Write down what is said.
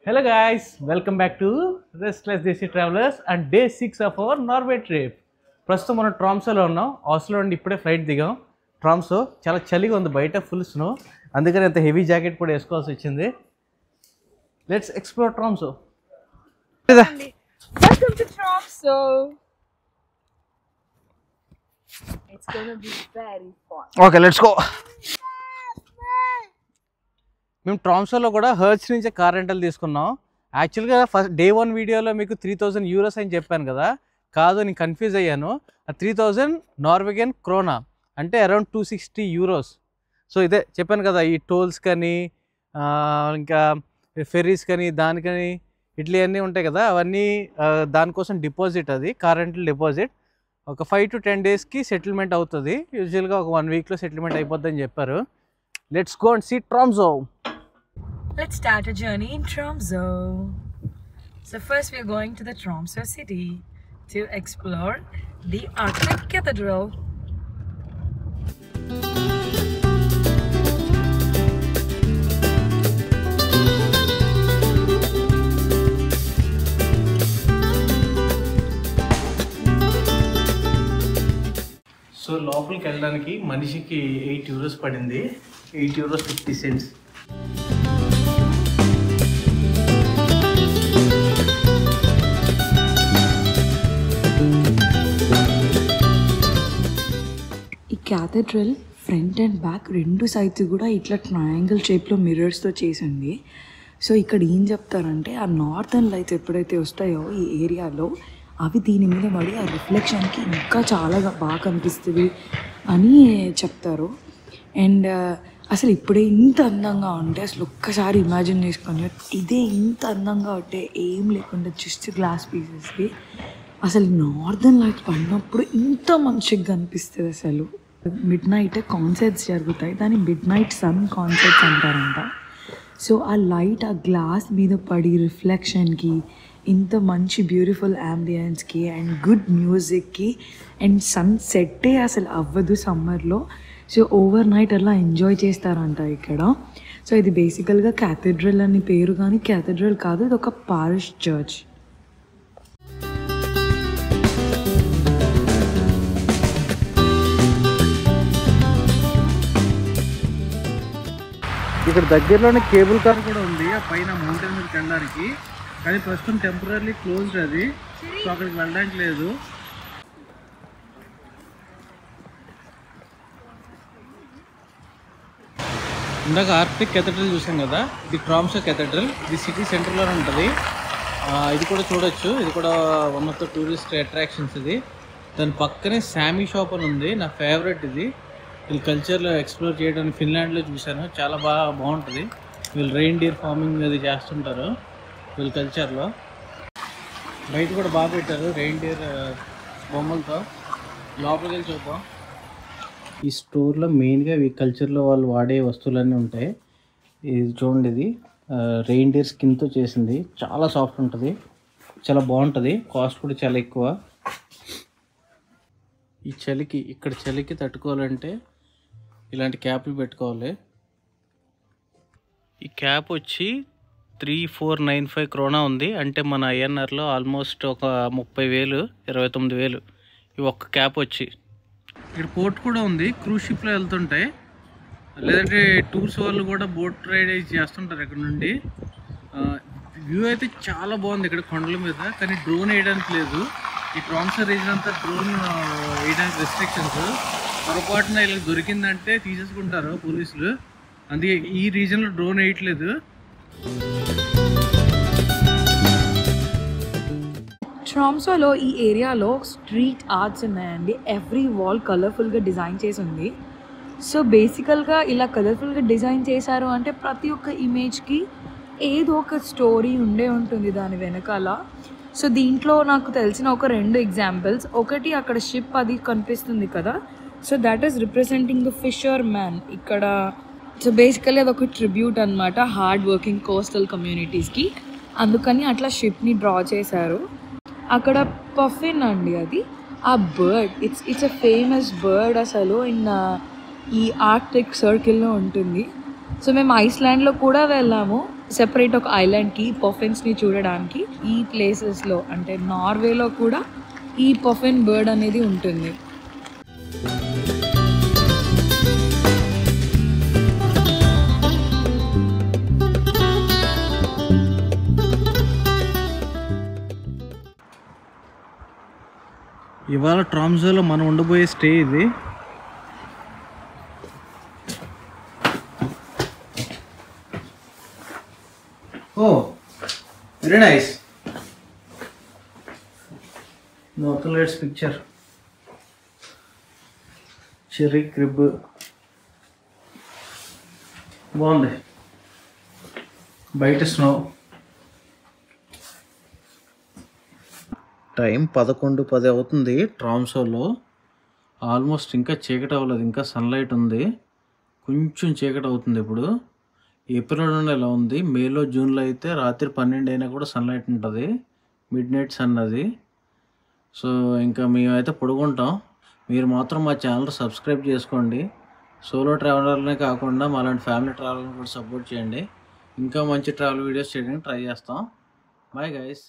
Hello guys, welcome back to Restless Desi Travelers and day 6 of our Norway trip. ప్రస్తుతం మనం ట్రామ్సోలో ఉన్నాం. ఆస్లో నుండి ఇప్పుడే ఫ్లైట్ దిగాం. ట్రామ్సో చాలా చలిగా ఉంది, బయట ఫుల్ స్నో, అందుకని అంత హెవీ జాకెట్ కూడా వేసుకోవాల్సి వచ్చింది. Let's explore Tromso. Welcome to Tromsø. It's gonna be very fun. Okay, let's go. మేము ట్రామ్సోలో కూడా హర్చ్ నుంచే కార్ రెంటల్ తీసుకున్నాం. యాక్చువల్గా ఫస్ట్ డే 1 వీడియోలో మీకు 3000 యూరోస్ అని చెప్పాను కదా, కాదు నేను కన్ఫ్యూజ్ అయ్యాను. ఆ 3000 నార్వెగియన్ క్రోనా అంటే అరౌండ్ 260 యూరోస్. సో ఇదే చెప్పాను కదా, ఈ టోల్స్ కానీ ఇంకా ఫెర్రీస్ కానీ దానికని ఇట్లా అన్నీ ఉంటాయి కదా, అవన్నీ దానికోసం డిపాజిట్, అది కార్ రెంటల్ డిపాజిట్. ఒక 5 to 10 డేస్కి సెటిల్మెంట్ అవుతుంది. యూజువల్గా ఒక 1 వీక్లో సెటిల్మెంట్ అయిపోద్దని చెప్పారు. Let's go and see Tromso. Let's start a journey in Tromsø. So first we are going to the Tromsø city to explore the Arctic Cathedral. So లోపలికి వెళ్ళడానికి మనిషికి 8 యూరోస్ పడింది. 8 యూరోస్ 50 సెంట్స్. ఈ క్యాథెడ్రల్ ఫ్రంట్ అండ్ బ్యాక్ రెండు sides కూడా ఇట్లా triangle షేప్లో మిర్రర్స్తో చేసింది. సో ఇక్కడ ఏం చెప్తారంటే ఆ నార్థన్ లైట్స్ ఎప్పుడైతే వస్తాయో ఈ ఏరియాలో అవి దీని మీద పడి ఆ రిఫ్లెక్షన్కి ఇంకా చాలా బాగా కనిపిస్తుంది అని చెప్తారు. అండ్ అసలు ఇప్పుడే ఇంత అందంగా ఉంటే అసలు ఒక్కసారి ఇమాజిన్ చేసుకొని ఇదే ఇంత అందంగా ఉంటే ఏం లేకుండా జస్ట్ గ్లాస్ పీసెస్కి అసలు నార్థన్ లైట్స్ పడినప్పుడు ఇంత మంచిగా కనిపిస్తుంది. అసలు మిడ్ నైట్ కాన్సర్ట్స్ జరుగుతాయి, దాన్ని మిడ్ నైట్ సన్ కాన్సర్ట్స్ అంటారంట. సో ఆ లైట్ ఆ గ్లాస్ మీద పడి రిఫ్లెక్షన్కి ఇంత మంచి బ్యూటిఫుల్ యాంబియన్స్కి అండ్ గుడ్ మ్యూజిక్కి అండ్ సన్ సెట్టే అసలు అవ్వదు సమ్మర్లో. సో ఓవర్ నైట్ అలా ఎంజాయ్ చేస్తారంట ఇక్కడ. సో ఇది బేసికల్గా క్యాథెడ్రల్ అని పేరు, కానీ క్యాథెడ్రల్ కాదు, ఇది ఒక పారిష్ చర్చ్. ఇక్కడ దగ్గరలోనే కేబుల్ కార్ కూడా ఉంది, ఆ పైన మౌంటైన్ మీదకి వెళ్ళడానికి. కానీ ప్రస్తుతం టెంపరీ క్లోజ్డ్ అది, సో అక్కడికి వెళ్ళడానికి లేదు. ఇందాక ఆర్క్టిక్ కేథడ్రల్ చూసాం కదా, ఇది ట్రామ్సో కేథడ్రల్. ఇది సిటీ సెంటర్లోనే ఉంటుంది. ఇది కూడా చూడొచ్చు, ఇది కూడా one of the tourist attractions. ఇది దాని పక్కనే శామీ షాప్ అని ఉంది, నా ఫేవరెట్. ఇది వీళ్ళ కల్చర్లో ఎక్స్ప్లోర్ చేయడానికి ఫిన్లాండ్లో చూశాను, చాలా బాగుంటుంది. వీళ్ళు రెయిన్ డీర్ ఫార్మింగ్ అది చేస్తుంటారు వీళ్ళ కల్చర్లో. బయట కూడా బాగా పెట్టారు రెయిన్ డీర్ బొమ్మలతో. లోపలికి వెళ్ళి చూద్దాం. ఈ స్టోర్లో మెయిన్గా ఈ కల్చర్లో వాళ్ళు వాడే వస్తువులన్నీ ఉంటాయి. ఇది చూడండి, ఇది రెయిన్ డీర్ స్కిన్తో చేసింది, చాలా సాఫ్ట్ ఉంటుంది, చాలా బాగుంటుంది. కాస్ట్ కూడా చాలా ఎక్కువ. ఈ చలికి, ఇక్కడ చలికి తట్టుకోవాలంటే ఇలాంటి క్యాప్లు పెట్టుకోవాలి. ఈ క్యాప్ వచ్చి 3495 క్రోనా ఉంది, అంటే మన ఐఎన్ఆర్లో ఆల్మోస్ట్ ఒక 30,000, 29,000 ఈ ఒక్క క్యాప్ వచ్చి. ఇక్కడ పోర్ట్ కూడా ఉంది, క్రూజ్ షిప్లో వెళ్తుంటాయి, లేదంటే టూర్స్ వాళ్ళు కూడా బోట్ రైడ్ చేస్తుంటారు ఇక్కడ నుండి. వ్యూ అయితే చాలా బాగుంది ఇక్కడ కొండల మీద, కానీ డ్రోన్ వేయడానికి లేదు. ఈ ట్రామ్సో రీజన్ అంతా డ్రోన్ వేయడానికి రెస్ట్రిక్షన్స్. పొరపాటున ఇలా దొరికిందంటే తీసేసుకుంటారు పోలీసులు, అందుకే ఈ రీజన్లో డ్రోన్ వేయట్లేదు. ట్రామ్సోలో ఈ ఏరియాలో స్ట్రీట్ ఆర్ట్స్ ఉన్నాయండి. ఎవ్రీ వాల్ కలర్ఫుల్గా డిజైన్ చేసి ఉంది. సో బేసికల్గా ఇలా కలర్ఫుల్గా డిజైన్ చేశారు అంటే ప్రతి ఒక్క ఇమేజ్కి ఏదో ఒక స్టోరీ ఉంటుంది దాని వెనకాల. సో దీంట్లో నాకు తెలిసిన ఒక 2 ఎగ్జాంపుల్స్. ఒకటి అక్కడ షిప్ అది కనిపిస్తుంది కదా, so that is representing the fissure man ఇక్కడ. సో బేసికల్లీ అది ఒక ట్రిబ్యూట్ అనమాట హార్డ్ వర్కింగ్ కోస్టల్ కమ్యూనిటీస్కి, అందుకని అట్లా షిప్ని డ్రా చేశారు. అక్కడ పఫిన్ అండి, అది ఆ bird, it's a famous bird అసలు ఇన్ ఈ ఆర్క్టిక్ సర్కిల్లో ఉంటుంది. సో మేము ఐస్లాండ్లో కూడా వెళ్ళాము. సెపరేట్ ఒక ఐలాండ్కి పఫిన్స్ని చూడడానికి ఈ ప్లేసెస్లో అంటే నార్వేలో కూడా ఈ పఫిన్ బర్డ్ అనేది ఉంటుంది. ఇవాళ ట్రామ్సోలో మనం ఉండబోయే స్టే ఇది. Oh very nice. Local lights picture, cherry crib బాగుంది. బయట స్నో. టైం 11:10 అవుతుంది. ట్రామ్సోలో ఆల్మోస్ట్ ఇంకా చీకటి అవ్వలేదు, ఇంకా సన్లైట్ ఉంది. కొంచెం చీకటి అవుతుంది ఇప్పుడు. ఏప్రిల్ నుండి ఎలా ఉంది, మేలో జూన్లో అయితే రాత్రి 12 అయినా కూడా సన్లైట్ ఉంటుంది, మిడ్ నైట్ సన్ అది. సో ఇంకా మేమైతే పడుకుంటాం. మీరు మాత్రం మా ఛానల్ సబ్స్క్రైబ్ చేసుకోండి. సోలో ట్రావెలర్నే కాకుండా మాలాంటి ఫ్యామిలీ ట్రావెలర్ని కూడా సపోర్ట్ చేయండి. ఇంకా మంచి ట్రావెల్ వీడియోస్ చేయడానికి ట్రై చేస్తాం. Bye guys.